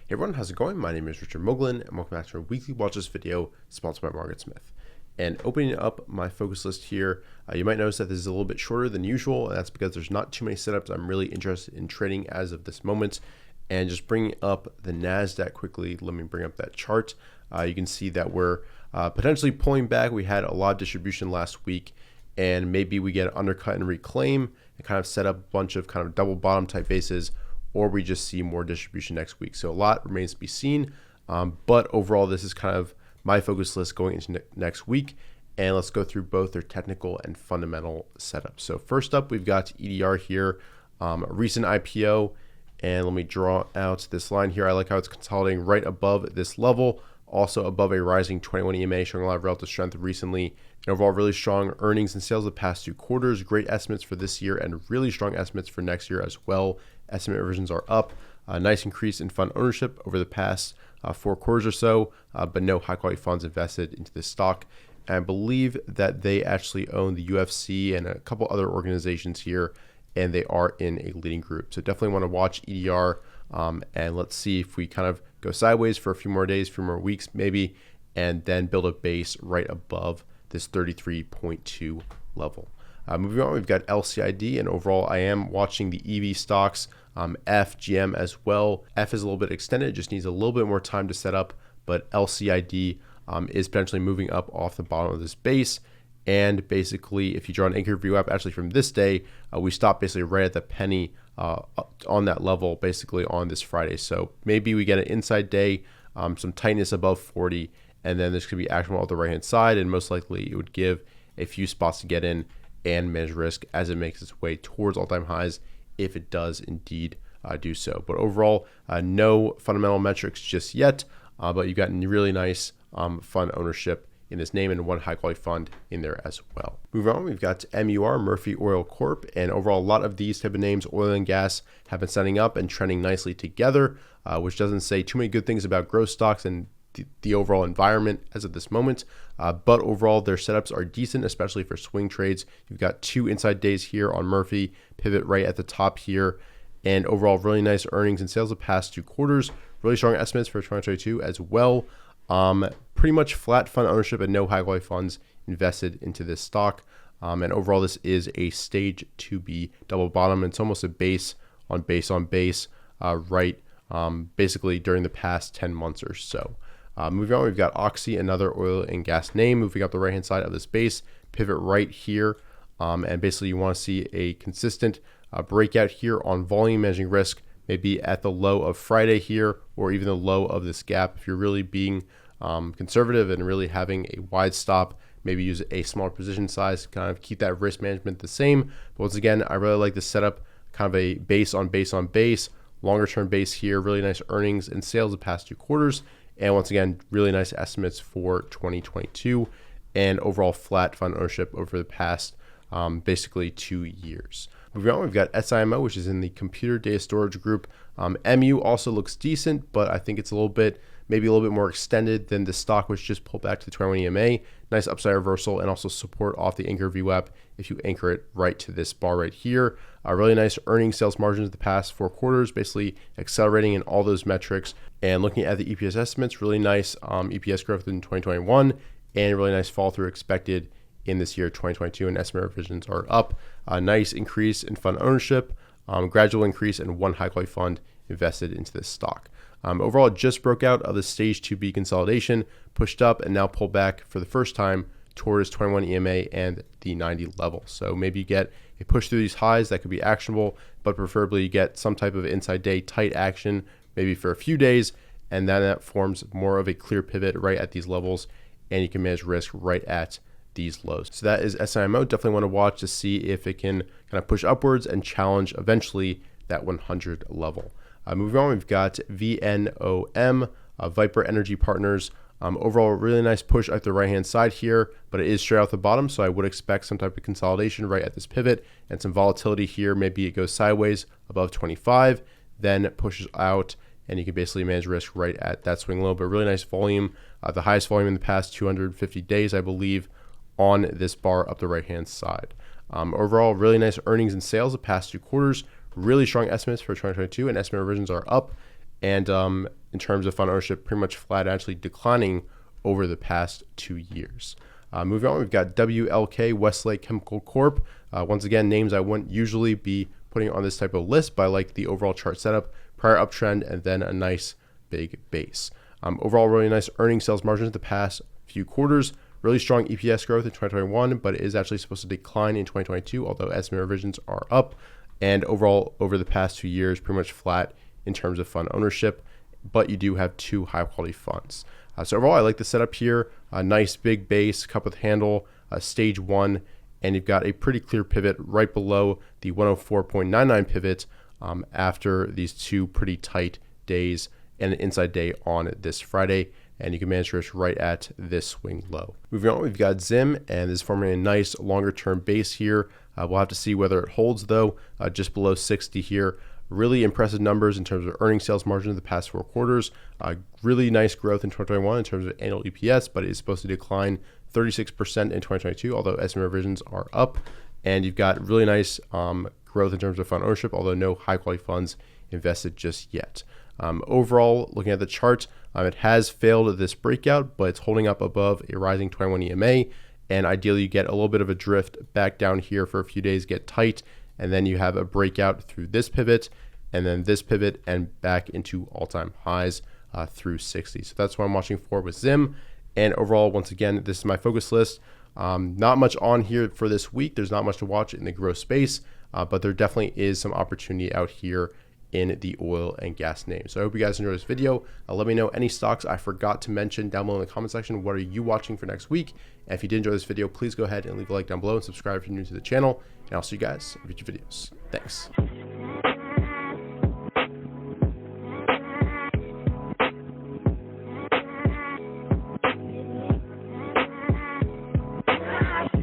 Hey everyone, how's it going? My name is Richard Moglen, and welcome back to our weekly Watchlist video sponsored by Margaret Smith. And opening up my focus list here, you might notice that this is a little bit shorter than usual, and that's because there's not too many setups I'm really interested in trading as of this moment. And just bringing up the NASDAQ quickly, let me bring up that chart. You can see that we're potentially pulling back. We had a lot of distribution last week, and maybe we get an undercut and reclaim and kind of set up a bunch of kind of double bottom type bases, or we just see more distribution next week. So a lot remains to be seen, but overall this is kind of my focus list going into next week. And let's go through both their technical and fundamental setups. So first up, we've got EDR here, a recent IPO, and let me draw out this line here. I like how it's consolidating right above this level, also above a rising 21 EMA, showing a lot of relative strength recently. And overall, really strong earnings and sales the past 2 quarters, great estimates for this year, and really strong estimates for next year as well. Estimate revisions are up. A nice increase in fund ownership over the past 4 quarters or so, but no high quality funds invested into this stock. And I believe that they actually own the UFC and a couple other organizations here, and they are in a leading group. So definitely want to watch EDR, and let's see if we kind of go sideways for a few more days, a few more weeks maybe, and then build a base right above this 33.2 level. Moving on, we've got LCID, and overall I am watching the EV stocks, F, GM as well. F is a little bit extended, just needs a little bit more time to set up, but LCID is potentially moving up off the bottom of this base. And basically, if you draw an anchor view up actually from this day, we stopped basically right at the penny on that level basically on this Friday. So maybe we get an inside day, some tightness above 40, and then this could be actionable on the right hand side, and most likely it would give a few spots to get in and manage risk as it makes its way towards all-time highs if it does indeed do so. But overall, no fundamental metrics just yet, but you've got really nice fund ownership in this name and one high quality fund in there as well. Moving on, we've got MUR, Murphy Oil Corp, and overall a lot of these type of names, oil and gas, have been setting up and trending nicely together, which doesn't say too many good things about growth stocks and the overall environment as of this moment, but overall their setups are decent, especially for swing trades. You've got 2 inside days here on Murphy, pivot right at the top here, and overall really nice earnings and sales the past 2 quarters, really strong estimates for 2022 as well. Pretty much flat fund ownership and no high quality funds invested into this stock, and overall this is a stage 2B double bottom. It's almost a base on base on base, right, basically during the past 10 months or so. Moving on, we've got Oxy, another oil and gas name, moving up the right hand side of this base, pivot right here, and basically you want to see a consistent breakout here on volume, managing risk, maybe at the low of Friday here, or even the low of this gap. If you're really being conservative and really having a wide stop, maybe use a smaller position size to kind of keep that risk management the same. But once again, I really like the setup, kind of a base on base on base, longer term base here, really nice earnings and sales the past 2 quarters. And once again, really nice estimates for 2022 and overall flat fund ownership over the past basically 2 years. Moving on, we've got SIMO, which is in the computer data storage group. MU also looks decent, but I think it's maybe a little bit more extended than the stock, which just pulled back to the 21 EMA. Nice upside reversal and also support off the anchor VWAP if you anchor it right to this bar right here. Really nice earnings sales margins the past 4 quarters, basically accelerating in all those metrics. And looking at the EPS estimates, really nice EPS growth in 2021 and really nice fall through expected in this year 2022, and estimate revisions are up. A nice increase in fund ownership, gradual increase, and one high quality fund invested into this stock. Overall, it just broke out of the stage 2B consolidation, pushed up and now pulled back for the first time towards 21 EMA and the 90 level. So maybe you get a push through these highs that could be actionable, but preferably you get some type of inside day tight action, maybe for a few days, and then that forms more of a clear pivot right at these levels, and you can manage risk right at these lows. So that is SIMO. Definitely want to watch to see if it can kind of push upwards and challenge eventually that 100 level. Moving on, we've got VNOM, Viper Energy Partners. Overall, really nice push at the right hand side here, but it is straight out the bottom, so I would expect some type of consolidation right at this pivot and some volatility here. Maybe it goes sideways above 25, then pushes out, and you can basically manage risk right at that swing low. But really nice volume, the highest volume in the past 250 days, I believe, on this bar up the right hand side. Overall, really nice earnings and sales the past 2 quarters, really strong estimates for 2022, and estimate revisions are up. And in terms of fund ownership, pretty much flat, actually declining over the past 2 years. Moving on, we've got WLK, Westlake Chemical Corp. Once again, names I wouldn't usually be putting on this type of list, but I like the overall chart setup, prior uptrend, and then a nice big base. Overall, really nice earnings sales margins the past few quarters. Really strong EPS growth in 2021, but it is actually supposed to decline in 2022, although estimate revisions are up. And overall, over the past 2 years, pretty much flat in terms of fund ownership, but you do have 2 high quality funds. So overall, I like the setup here. A nice big base, cup with handle, stage 1, and you've got a pretty clear pivot right below the 104.99 pivot after these 2 pretty tight days and an inside day on this Friday. And you can manage risk right at this swing low. Moving on, we've got ZIM, and this is forming a nice longer term base here. We'll have to see whether it holds though, just below 60 here. Really impressive numbers in terms of earnings sales margin in the past 4 quarters. Really nice growth in 2021 in terms of annual EPS, but it is supposed to decline 36% in 2022, although estimate revisions are up. And you've got really nice growth in terms of fund ownership, although no high quality funds invested just yet. Overall, looking at the chart, it has failed this breakout, but it's holding up above a rising 21 EMA. And ideally, you get a little bit of a drift back down here for a few days, get tight, and then you have a breakout through this pivot, and then this pivot, and back into all-time highs through 60. So that's what I'm watching for with ZIM. And overall, once again, this is my focus list. Not much on here for this week. There's not much to watch in the growth space, but there definitely is some opportunity out here in the oil and gas names. So I hope you guys enjoyed this video. Let me know any stocks I forgot to mention down below in the comment section. What are you watching for next week? And if you did enjoy this video, please go ahead and leave a like down below and subscribe if you're new to the channel. And I'll see you guys in future videos. Thanks.